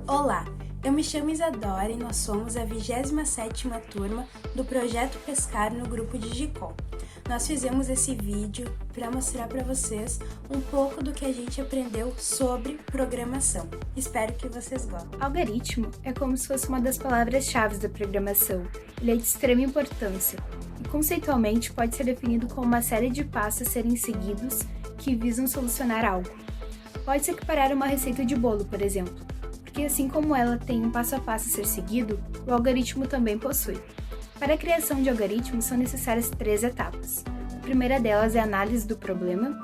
Olá, eu me chamo Isadora e nós somos a 27ª turma do Projeto Pescar no grupo Digicom. Nós fizemos esse vídeo para mostrar para vocês um pouco do que a gente aprendeu sobre programação. Espero que vocês gostem. Algoritmo é como se fosse uma das palavras-chave da programação. Ele é de extrema importância e conceitualmente pode ser definido como uma série de passos a serem seguidos que visam solucionar algo. Pode se equiparar a uma receita de bolo, por exemplo, porque assim como ela tem um passo a passo a ser seguido, o algoritmo também possui. Para a criação de algoritmos são necessárias 3 etapas. A primeira delas é a análise do problema,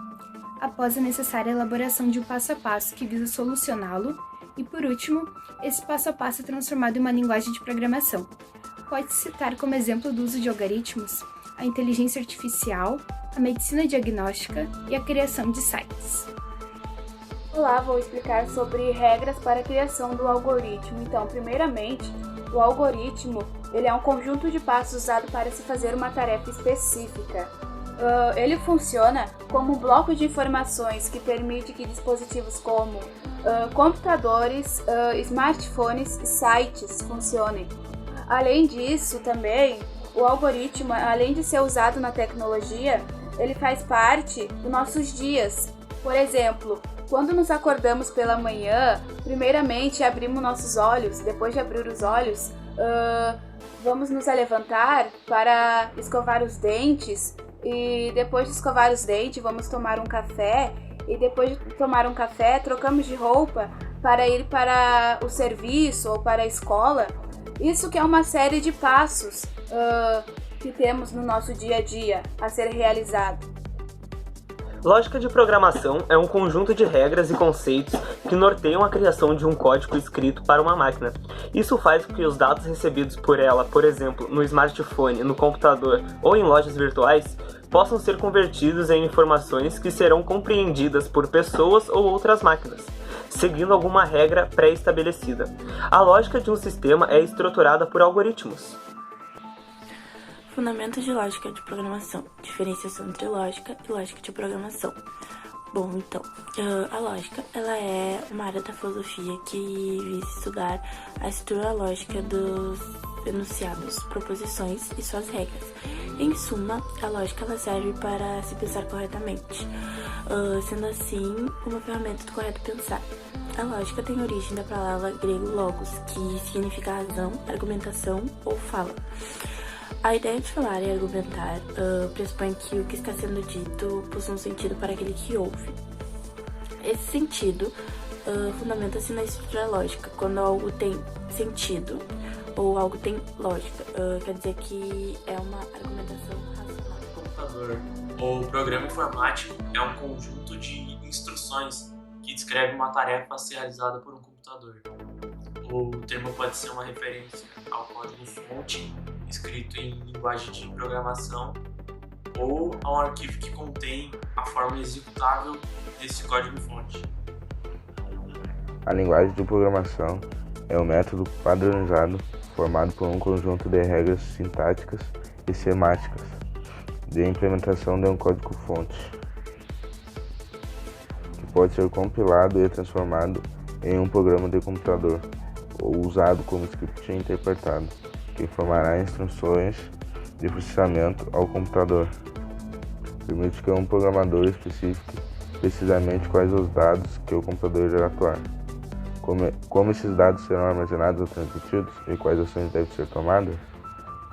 após a necessária elaboração de um passo a passo que visa solucioná-lo, e por último, esse passo a passo é transformado em uma linguagem de programação. Pode-se citar como exemplo do uso de algoritmos a inteligência artificial, a medicina diagnóstica e a criação de sites. Olá, vou explicar sobre regras para a criação do algoritmo. Então, primeiramente, o algoritmo ele é um conjunto de passos usado para se fazer uma tarefa específica. Ele funciona como um bloco de informações que permite que dispositivos como computadores, smartphones e sites funcionem. Além disso, também, o algoritmo, além de ser usado na tecnologia, ele faz parte dos nossos dias. Por exemplo, quando nos acordamos pela manhã, primeiramente abrimos nossos olhos, depois de abrir os olhos, vamos nos levantar para escovar os dentes e depois de escovar os dentes vamos tomar um café e depois de tomar um café trocamos de roupa para ir para o serviço ou para a escola. Isso que é uma série de passos que temos no nosso dia a dia a ser realizado. Lógica de programação é um conjunto de regras e conceitos que norteiam a criação de um código escrito para uma máquina. Isso faz com que os dados recebidos por ela, por exemplo, no smartphone, no computador ou em lojas virtuais, possam ser convertidos em informações que serão compreendidas por pessoas ou outras máquinas, seguindo alguma regra pré-estabelecida. A lógica de um sistema é estruturada por algoritmos. Fundamentos de lógica de programação. Diferenciação entre lógica e lógica de programação. Bom, então, a lógica, ela é uma área da filosofia que visa estudar a estrutura lógica dos enunciados, proposições e suas regras. Em suma, a lógica ela serve para se pensar corretamente, sendo assim uma ferramenta do correto pensar. A lógica tem origem da palavra grego logos, que significa razão, argumentação ou fala. A ideia de falar e argumentar pressupõe que o que está sendo dito possui um sentido para aquele que ouve. Esse sentido fundamenta-se na estrutura lógica. Quando algo tem sentido ou algo tem lógica, quer dizer que é uma argumentação racional. O computador ou programa informático é um conjunto de instruções que descreve uma tarefa a ser realizada por um computador. O termo pode ser uma referência ao código-fonte escrito em linguagem de programação ou a um arquivo que contém a forma executável desse código-fonte. A linguagem de programação é um método padronizado formado por um conjunto de regras sintáticas e semáticas de implementação de um código-fonte, que pode ser compilado e transformado em um programa de computador ou usado como script interpretado, que informará instruções de processamento ao computador. Permite que um programador especifique precisamente quais os dados que o computador irá atuar, como esses dados serão armazenados ou transmitidos e quais ações devem ser tomadas,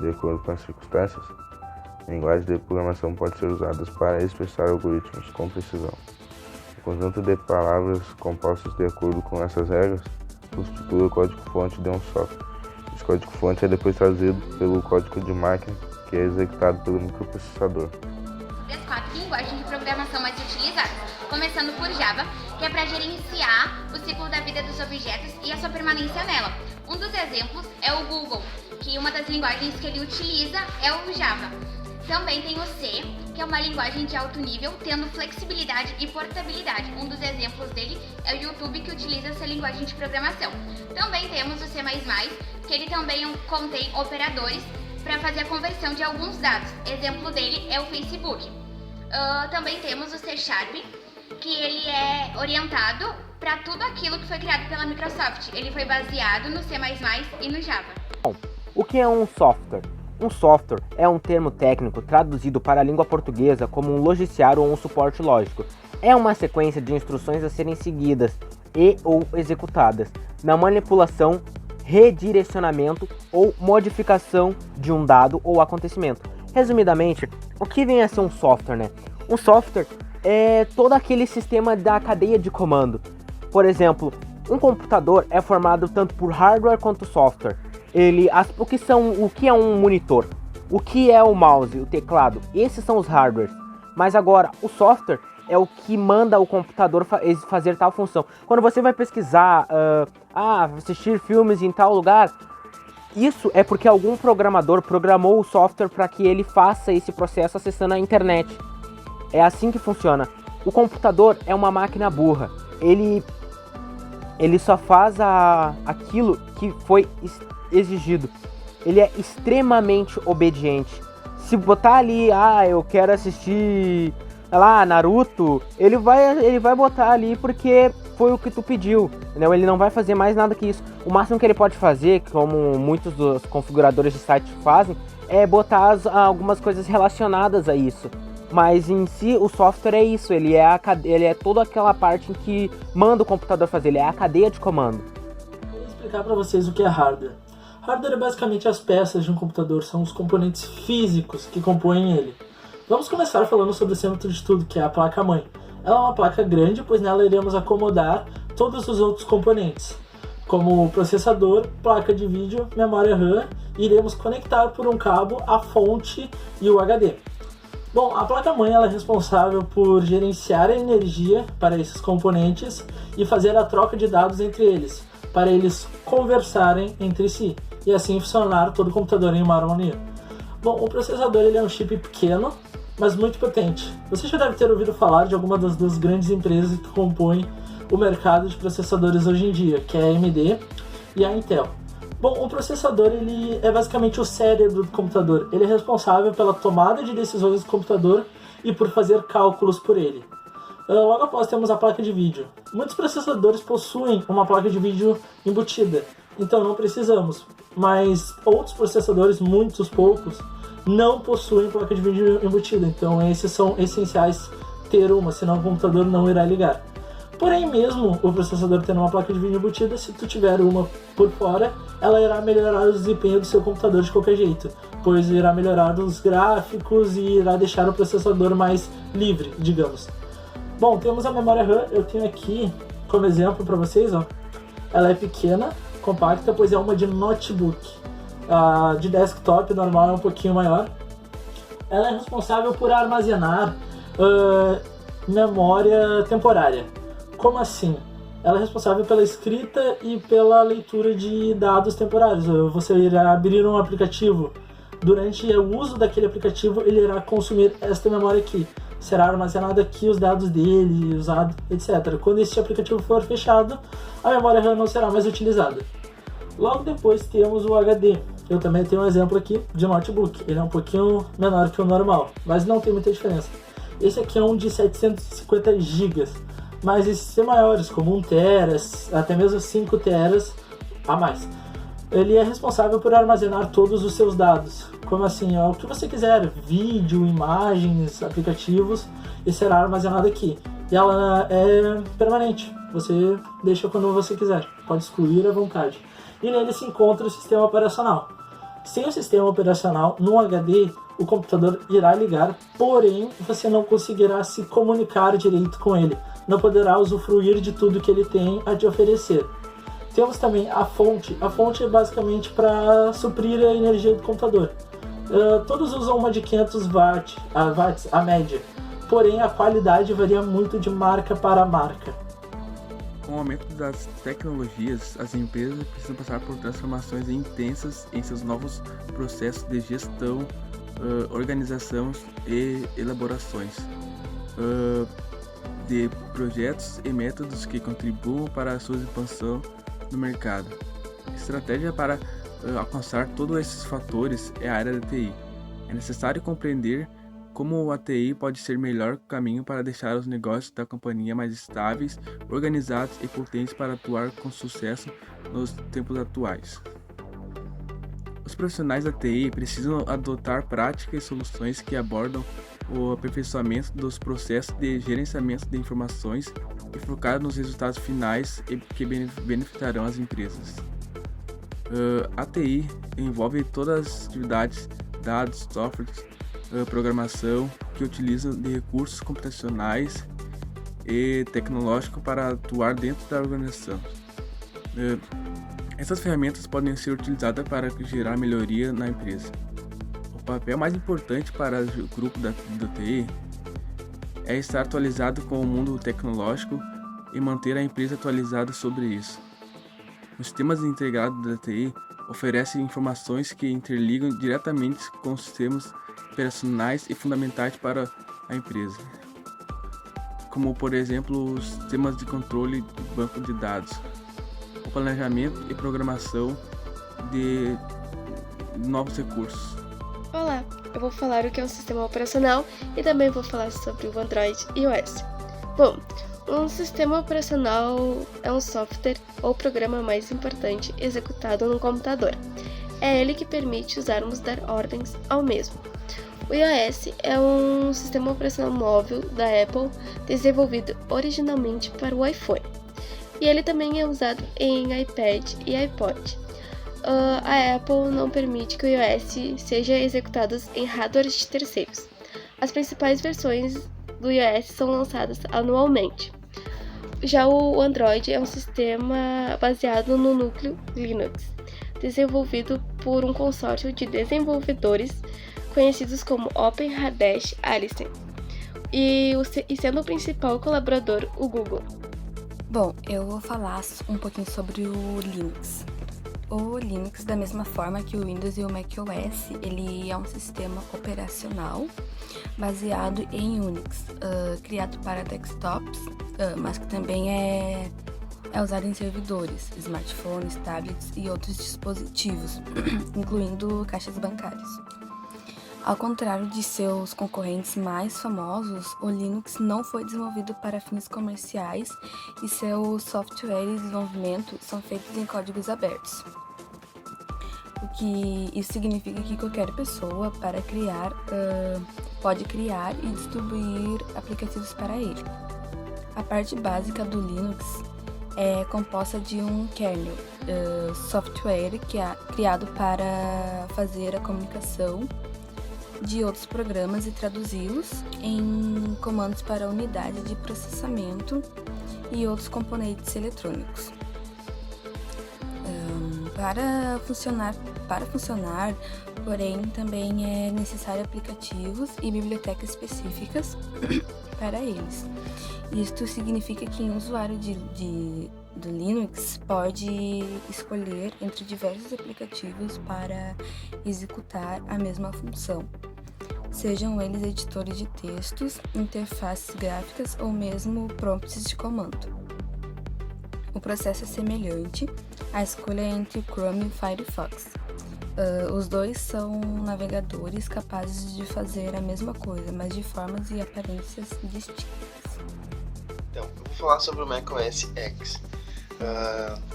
de acordo com as circunstâncias. A linguagem de programação pode ser usada para expressar algoritmos com precisão. O conjunto de palavras compostas de acordo com essas regras constitui o código-fonte de um software. Esse código-fonte é depois trazido pelo código de máquina, que é executado pelo microprocessador. Das 4 linguagens de programação mais utilizadas, começando por Java, que é para gerenciar o ciclo da vida dos objetos e a sua permanência nela. Um dos exemplos é o Google, que uma das linguagens que ele utiliza é o Java. Também tem o C, que é uma linguagem de alto nível, tendo flexibilidade e portabilidade. Um dos exemplos dele é o YouTube, que utiliza essa linguagem de programação. Também temos o C++, que ele também contém operadores para fazer a conversão de alguns dados. Exemplo dele é o Facebook. Também temos o C#, que ele é orientado para tudo aquilo que foi criado pela Microsoft. Ele foi baseado no C++ e no Java. O que é um software? Um software é um termo técnico traduzido para a língua portuguesa como um logiciário ou um suporte lógico. É uma sequência de instruções a serem seguidas e ou executadas na manipulação, redirecionamento ou modificação de um dado ou acontecimento. Resumidamente, o que vem a ser um software, né? Um software é todo aquele sistema da cadeia de comando. Por exemplo, um computador é formado tanto por hardware quanto software. O que é um monitor? O que é o mouse, o teclado? Esses são os hardwares. Mas agora, o software é o que manda o computador fazer tal função. Quando você vai pesquisar, assistir filmes em tal lugar, isso é porque algum programador programou o software para que ele faça esse processo acessando a internet. É assim que funciona. O computador é uma máquina burra. Ele só faz aquilo que foi exigido. Ele é extremamente obediente. Se botar ali, eu quero assistir, sei lá, Naruto, ele vai botar ali porque foi o que tu pediu, entendeu? Ele não vai fazer mais nada que isso. O máximo que ele pode fazer, como muitos dos configuradores de site fazem, é botar algumas coisas relacionadas a isso. Mas em si, o software é isso, ele é toda aquela parte em que manda o computador fazer, ele é a cadeia de comando. Vou explicar para vocês o que é hardware. Hardware é basicamente as peças de um computador, são os componentes físicos que compõem ele. Vamos começar falando sobre o centro de tudo, que é a placa-mãe. Ela é uma placa grande, pois nela iremos acomodar todos os outros componentes, como o processador, placa de vídeo, memória RAM, e iremos conectar por um cabo a fonte e o HD. Bom, a placa-mãe é responsável por gerenciar a energia para esses componentes e fazer a troca de dados entre eles, para eles conversarem entre si, e assim funcionar todo o computador em uma harmonia. Bom, o processador ele é um chip pequeno, mas muito potente. Você já deve ter ouvido falar de alguma das duas grandes empresas que compõem o mercado de processadores hoje em dia, que é a AMD e a Intel. Bom, o processador ele é basicamente o cérebro do computador. Ele é responsável pela tomada de decisões do computador e por fazer cálculos por ele. Logo após temos a placa de vídeo. Muitos processadores possuem uma placa de vídeo embutida, então não precisamos. Mas outros processadores, muitos poucos, não possuem placa de vídeo embutida, então esses são essenciais ter uma, senão o computador não irá ligar. Porém, mesmo o processador tendo uma placa de vídeo embutida, se tu tiver uma por fora, ela irá melhorar o desempenho do seu computador de qualquer jeito, pois irá melhorar os gráficos e irá deixar o processador mais livre, digamos. Bom, temos a memória RAM, eu tenho aqui como exemplo para vocês, ó. Ela é pequena, compacta, pois é uma de notebook. A de desktop normal é um pouquinho maior. Ela é responsável por armazenar memória temporária. Como assim? Ela é responsável pela escrita e pela leitura de dados temporários. Você irá abrir um aplicativo. Durante o uso daquele aplicativo, ele irá consumir esta memória aqui. Será armazenado aqui os dados dele, usado, etc. Quando este aplicativo for fechado, a memória RAM não será mais utilizada. Logo depois temos o HD. Eu também tenho um exemplo aqui de notebook. Ele é um pouquinho menor que o normal, mas não tem muita diferença. Esse aqui é um de 750 GB. Mas esses são maiores, como 1 TB, até mesmo 5 TB a mais. Ele é responsável por armazenar todos os seus dados. Como assim? O que você quiser, vídeo, imagens, aplicativos, e será armazenado aqui. E ela é permanente, você deixa quando você quiser, pode excluir à vontade. E nele se encontra o sistema operacional. Sem o sistema operacional, no HD, o computador irá ligar, porém você não conseguirá se comunicar direito com ele. Não poderá usufruir de tudo que ele tem a te oferecer. Temos também a fonte. A fonte é basicamente para suprir a energia do computador. Todos usam uma de 500 watts, a média. Porém, a qualidade varia muito de marca para marca. Com o aumento das tecnologias, as empresas precisam passar por transformações intensas em seus novos processos de gestão, organização e elaborações de projetos e métodos que contribuam para a sua expansão no mercado. Estratégia para alcançar todos esses fatores é a área da TI. É necessário compreender como a TI pode ser o melhor caminho para deixar os negócios da companhia mais estáveis, organizados e potentes para atuar com sucesso nos tempos atuais. Os profissionais da TI precisam adotar práticas e soluções que abordam o aperfeiçoamento dos processos de gerenciamento de informações e focar nos resultados finais que beneficiarão as empresas. A TI envolve todas as atividades, dados, softwares, programação que utilizam de recursos computacionais e tecnológicos para atuar dentro da organização. Essas ferramentas podem ser utilizadas para gerar melhoria na empresa. O papel mais importante para o grupo da TI é estar atualizado com o mundo tecnológico e manter a empresa atualizada sobre isso. Os sistemas integrados da TI oferecem informações que interligam diretamente com os sistemas operacionais e fundamentais para a empresa, como por exemplo os sistemas de controle de banco de dados, o planejamento e programação de novos recursos. Olá, eu vou falar o que é um sistema operacional e também vou falar sobre o Android e o iOS. Bom, um sistema operacional é um software ou programa mais importante executado no computador. É ele que permite usarmos dar ordens ao mesmo. O iOS é um sistema operacional móvel da Apple desenvolvido originalmente para o iPhone. E ele também é usado em iPad e iPod. A Apple não permite que o iOS seja executado em hardware de terceiros. As principais versões do iOS são lançadas anualmente. Já o Android é um sistema baseado no núcleo Linux, desenvolvido por um consórcio de desenvolvedores conhecidos como Open Hardest Alliance, e sendo o principal colaborador o Google. Bom, eu vou falar um pouquinho sobre o Linux. O Linux, da mesma forma que o Windows e o macOS, ele é um sistema operacional baseado em Unix, criado para desktops, mas que também é usado em servidores, smartphones, tablets e outros dispositivos, incluindo caixas bancárias. Ao contrário de seus concorrentes mais famosos, o Linux não foi desenvolvido para fins comerciais e seu software e desenvolvimento são feitos em códigos abertos. Isso significa que qualquer pessoa pode criar e distribuir aplicativos para ele. A parte básica do Linux é composta de um kernel, software que é criado para fazer a comunicação de outros programas e traduzi-los em comandos para a unidade de processamento e outros componentes eletrônicos. Para funcionar, porém, também é necessário aplicativos e bibliotecas específicas para eles. Isto significa que um usuário do Linux pode escolher entre diversos aplicativos para executar a mesma função, sejam eles editores de textos, interfaces gráficas ou mesmo prompts de comando. O processo é semelhante à escolha entre Chrome e Firefox. Os dois são navegadores capazes de fazer a mesma coisa, mas de formas e aparências distintas. Então, eu vou falar sobre o macOS X,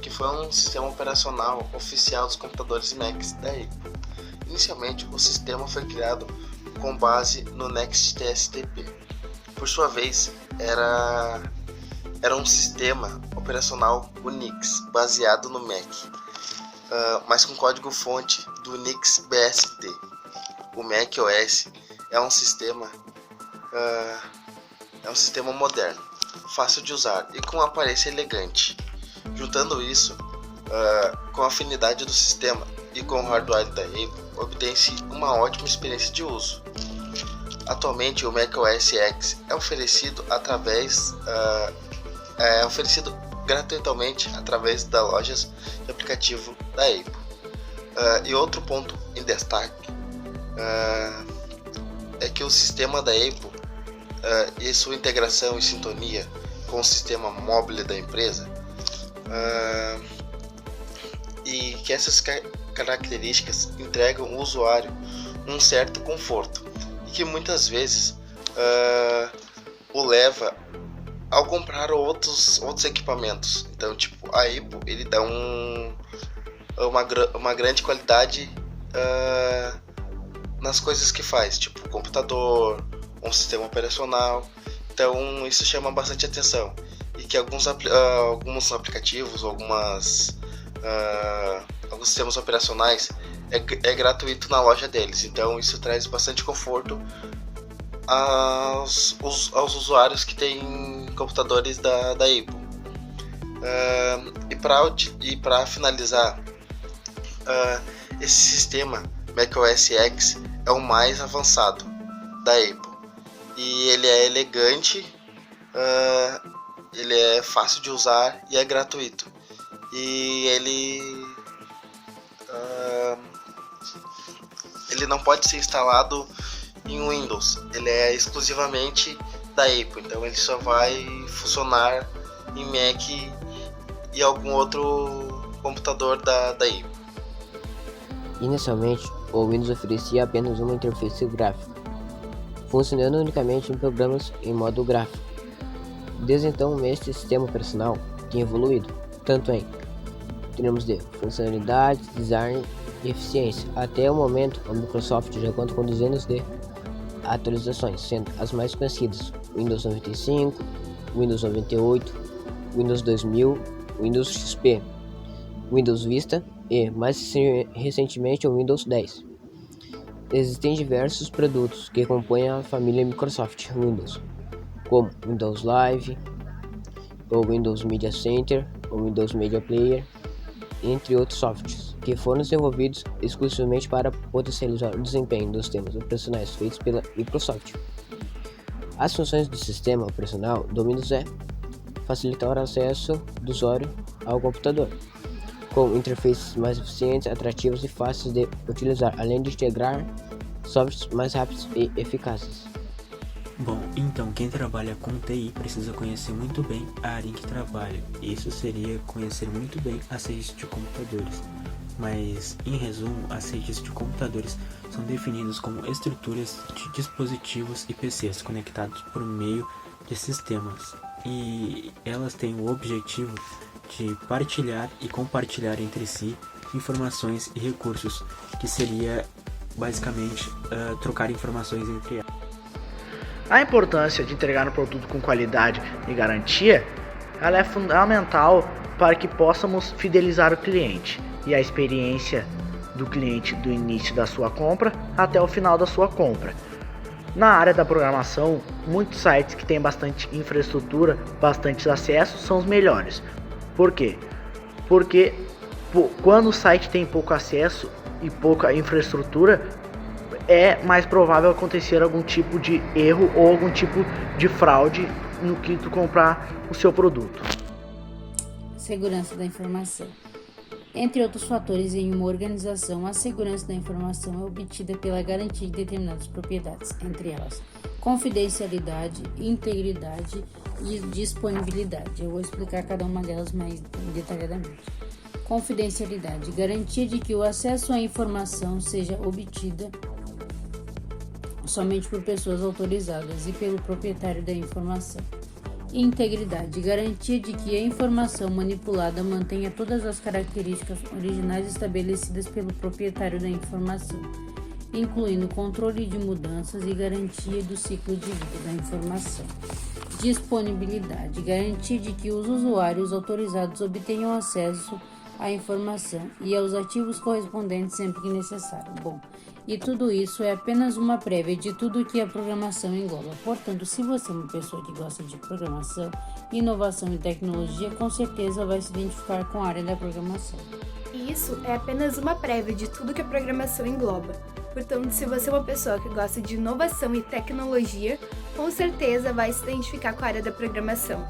que foi um sistema operacional oficial dos computadores Macs da Apple. Inicialmente, o sistema foi criado com base no NextSTP. Por sua vez, era um sistema operacional Unix, baseado no Mac, mas com código-fonte do Unix BSD. O macOS é um sistema moderno, fácil de usar e com aparência elegante. Juntando isso com a afinidade do sistema e com o hardware da Apple, obtém-se uma ótima experiência de uso. Atualmente, o macOS X é oferecido gratuitamente através das lojas de aplicativo da Apple. E outro ponto em destaque é que o sistema da Apple e sua integração e sintonia com o sistema móvel da empresa, e que essas características entregam ao usuário um certo conforto e que muitas vezes o leva ao comprar outros equipamentos. Então, tipo, a Apple, ele dá uma grande qualidade nas coisas que faz, tipo computador, um sistema operacional. Então isso chama bastante atenção, e que alguns aplicativos, alguns sistemas operacionais é gratuito na loja deles. Então isso traz bastante conforto aos usuários que têm computadores da Apple. E para finalizar, esse sistema macOS X é o mais avançado da Apple, e ele é elegante, ele é fácil de usar e é gratuito, e ele não pode ser instalado em Windows, ele é exclusivamente da Apple, então ele só vai funcionar em Mac e algum outro computador da Apple. Inicialmente, o Windows oferecia apenas uma interface gráfica, funcionando unicamente em programas em modo gráfico. Desde então, este sistema operacional tem evoluído, tanto em termos de funcionalidade, design e eficiência. Até o momento, a Microsoft já conta com dezenas de atualizações, sendo as mais conhecidas Windows 95, Windows 98, Windows 2000, Windows XP, Windows Vista e, mais recentemente, o Windows 10. Existem diversos produtos que compõem a família Microsoft Windows, como Windows Live, o Windows Media Center, o Windows Media Player, entre outros softwares, que foram desenvolvidos exclusivamente para potencializar o desempenho dos sistemas operacionais feitos pela Microsoft. As funções do sistema operacional do Windows é facilitar o acesso do usuário ao computador, com interfaces mais eficientes, atrativas e fáceis de utilizar, além de integrar softwares mais rápidos e eficazes. Bom, então quem trabalha com TI precisa conhecer muito bem a área em que trabalha. Isso seria conhecer muito bem as redes de computadores. Mas, em resumo, as redes de computadores são definidas como estruturas de dispositivos e PCs conectados por meio de sistemas. E elas têm o objetivo de partilhar e compartilhar entre si informações e recursos, que seria basicamente trocar informações entre elas. A importância de entregar um produto com qualidade e garantia, ela é fundamental para que possamos fidelizar o cliente e a experiência do cliente do início da sua compra até o final da sua compra. Na área da programação, muitos sites que têm bastante infraestrutura, bastante acesso, são os melhores. Por quê? Porque quando o site tem pouco acesso e pouca infraestrutura, é mais provável acontecer algum tipo de erro ou algum tipo de fraude no que tu comprar o seu produto. Segurança da informação. Entre outros fatores em uma organização, a segurança da informação é obtida pela garantia de determinadas propriedades, entre elas confidencialidade, integridade e disponibilidade. Eu vou explicar cada uma delas mais detalhadamente. Confidencialidade, garantia de que o acesso à informação seja obtida somente por pessoas autorizadas e pelo proprietário da informação. Integridade, garantia de que a informação manipulada mantenha todas as características originais estabelecidas pelo proprietário da informação, incluindo controle de mudanças e garantia do ciclo de vida da informação. Disponibilidade, garantia de que os usuários autorizados obtenham acesso à informação e aos ativos correspondentes sempre que necessário. Bom, e tudo isso é apenas uma prévia de tudo que a programação engloba. Portanto, se você é uma pessoa que gosta de programação, inovação e tecnologia, com certeza vai se identificar com a área da programação. E isso é apenas uma prévia de tudo que a programação engloba. Portanto, se você é uma pessoa que gosta de inovação e tecnologia, com certeza vai se identificar com a área da programação.